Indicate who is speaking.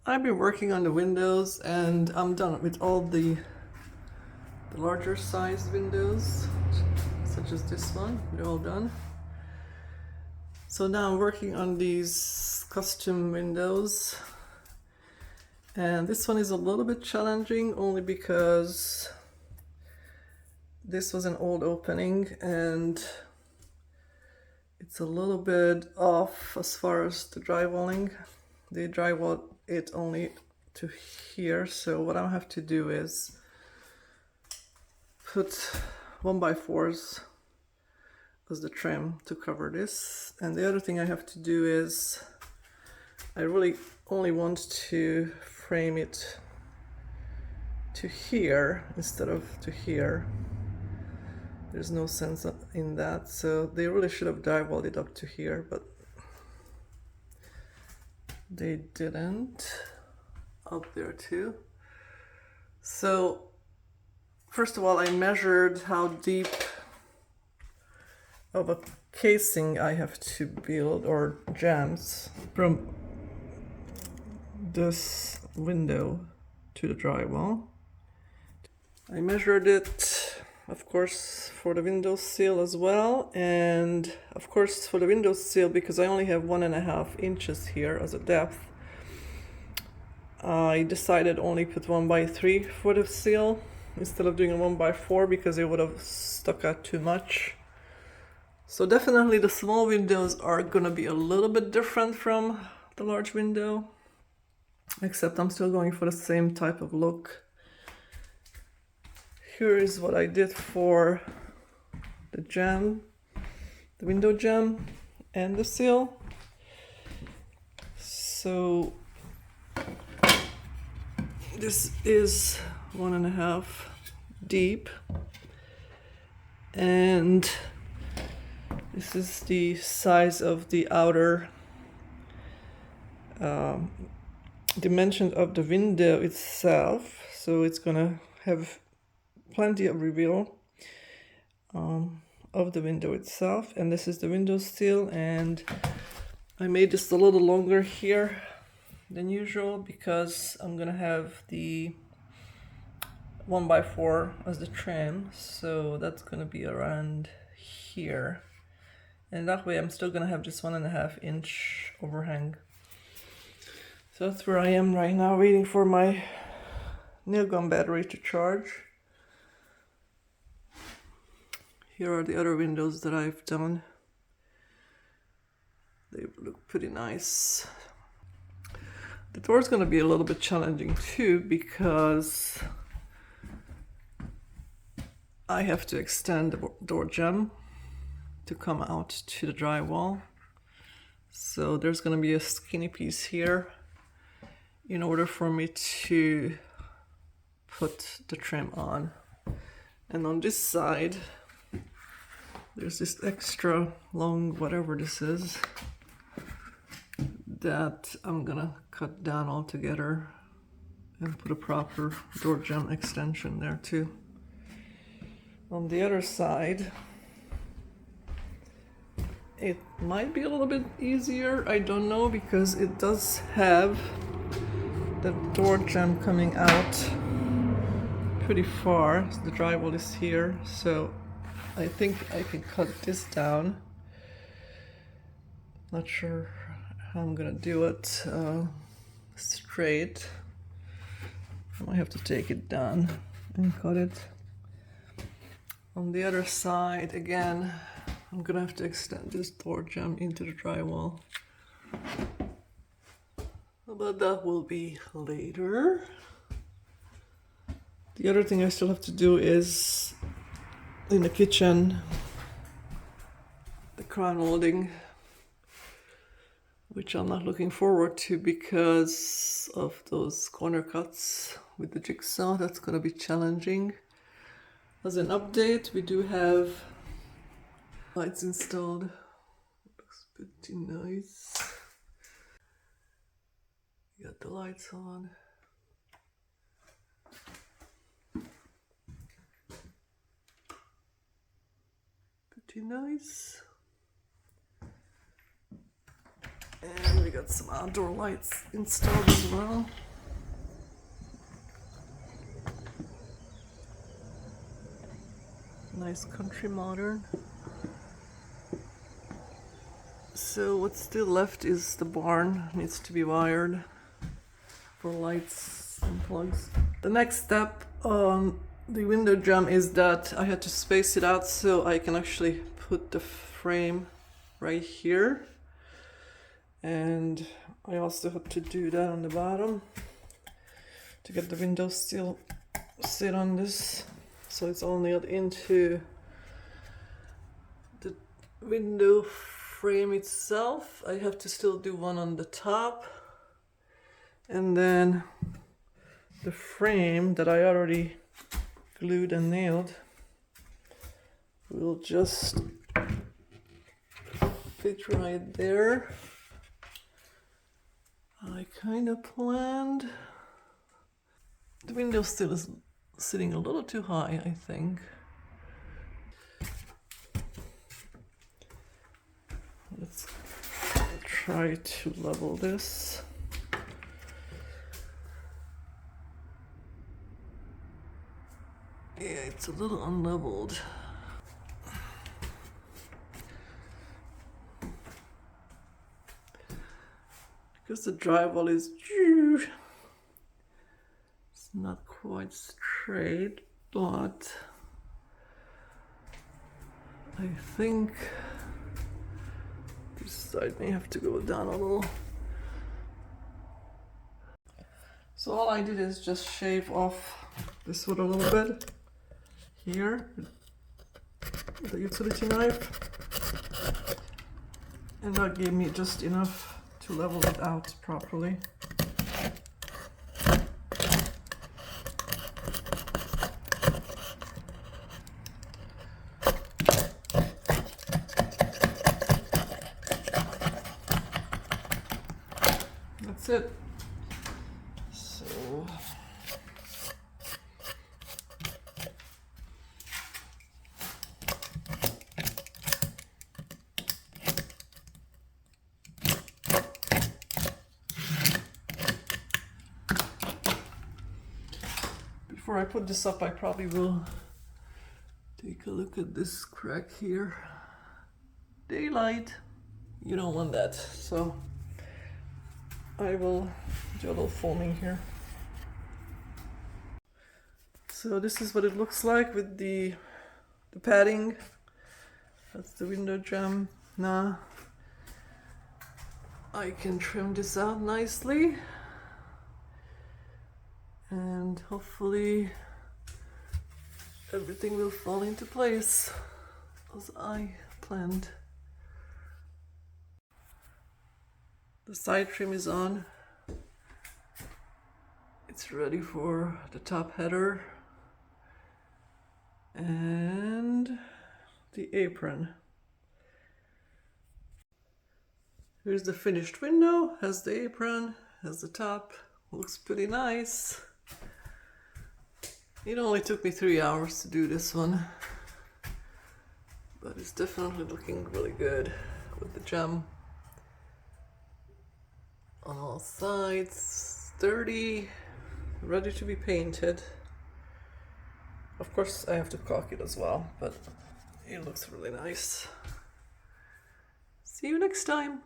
Speaker 1: I've been working on the windows and I'm done with all the larger size windows, such as this one. They're all done. So now I'm working on these custom windows. And this one is a little bit challenging only because this was an old opening and it's a little bit off as far as the drywalling. They drywalled it only to here, so what I have to do is put 1x4s as the trim to cover this. And the other thing I have to do is I really only want to frame it to here instead of to here. There's no sense in that, so they really should have drywalled it up to here, but they didn't. Up there too. So first of all, I measured how deep of a casing I have to build, or jambs, from this window to the drywall. I measured it, of course, for the window sill as well, and of course for the window sill, because I only have 1.5 inches here as a depth, I decided only put 1x3 for the sill instead of doing a 1x4 because it would have stuck out too much. So definitely the small windows are gonna be a little bit different from the large window, except I'm still going for the same type of look. Here is what I did for the jamb, the window jamb and the sill. So this is 1.5 deep, and this is the size of the outer dimension of the window itself. So it's gonna have plenty of reveal of the window itself. And this is the window sill, and I made this a little longer here than usual because I'm gonna have the 1x4 as the trim, so that's gonna be around here, and that way I'm still gonna have this 1.5 inch overhang. So that's where I am right now, waiting for my nail gun battery to charge. Here are the other windows that I've done. They look pretty nice. The door is going to be a little bit challenging too because I have to extend the door jamb to come out to the drywall. So there's going to be a skinny piece here in order for me to put the trim on. And on this side, there's this extra long, whatever this is, that I'm gonna cut down altogether and put a proper door jamb extension there too. On the other side, it might be a little bit easier, I don't know, because it does have the door jamb coming out pretty far. The drywall is here, so I think I can cut this down. Not sure how I'm gonna do it straight. I might have to take it down and cut it. On the other side, again, I'm gonna have to extend this door jamb into the drywall. But that will be later. The other thing I still have to do is in the kitchen, the crown molding, which I'm not looking forward to because of those corner cuts with the jigsaw. That's going to be challenging. As an update, we do have lights installed. Looks pretty nice. Got the lights on. Pretty nice. And we got some outdoor lights installed as well. Nice country modern. So what's still left is the barn. Needs to be wired for lights and plugs. The next step on the window jamb is that I had to space it out so I can actually put the frame right here. And I also have to do that on the bottom to get the window still sit on this, so it's all nailed into the window frame itself. I have to still do one on the top, and then the frame that I already glued and nailed will just fit right there. I kind of planned. The window still is sitting a little too high, I think. Let's try to level this. Yeah, it's a little unleveled. Because the drywall is it's not quite straight, but I think this side may have to go down a little. So all I did is just shave off this wood a little bit here with the utility knife, and that gave me just enough to level it out properly. That's it. So before I put this up, I probably will take a look at this crack here. Daylight. You don't want that, so I will do a little foaming here. So this is what it looks like with the padding. That's the window jamb. Now I can trim this out nicely, and hopefully everything will fall into place as I planned. The side trim is on. It's ready for the top header and the apron. Here's the finished window, has the apron, has the top. Looks pretty nice. It only took me 3 hours to do this one, but it's definitely looking really good with the jamb on all sides, sturdy, ready to be painted. Of course I have to caulk it as well, but it looks really nice. See you next time.